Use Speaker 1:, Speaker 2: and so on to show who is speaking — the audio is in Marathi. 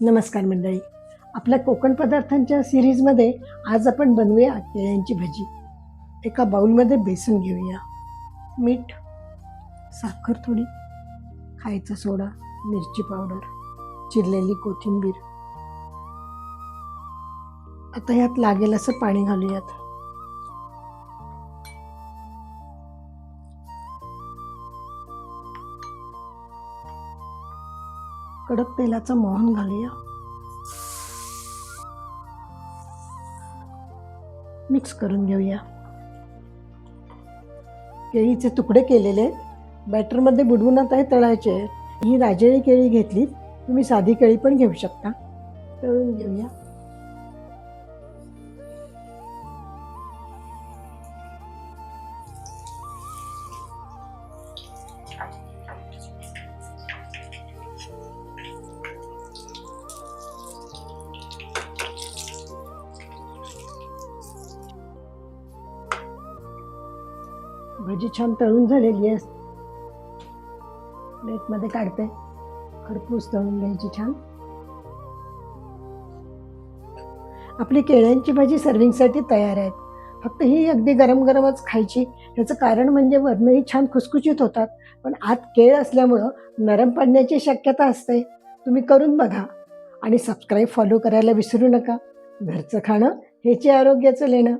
Speaker 1: नमस्कार मंडळी. आपल्या कोकण पदार्थांच्या सिरीजमध्ये आज आपण बनवूया केळ्यांची भजी. एका बाउलमध्ये बेसन घेऊया, मीठ, साखर थोडी, खायचा सोडा, मिरची पावडर, चिरलेली कोथिंबीर. आता यात लागेल असं पाणी घालूयात. कडक तेलाचं मोहन घालूया. मिक्स करून घेऊया. केळीचे तुकडे केलेले बॅटरमध्ये बुडवून आता हे तळायचे आहेत. ही राजेळी केळी घेतली, तुम्ही साधी केळी पण घेऊ शकता. तळून घेऊया. भजी छान तळून झालेली आहे. प्लेटमध्ये काढते. खरपूस तळून घ्यायची छान. आपली केळ्यांची भाजी सर्विंगसाठी तयार आहे. फक्त ही अगदी गरम गरमच खायची. ह्याचं कारण म्हणजे वरणही छान खुसखुशीत होतात, पण आत केळ असल्यामुळं नरम पडण्याची शक्यता असते. तुम्ही करून बघा आणि सबस्क्राईब फॉलो करायला विसरू नका. घरचं खाणं हेचे आरोग्याचं लेणं.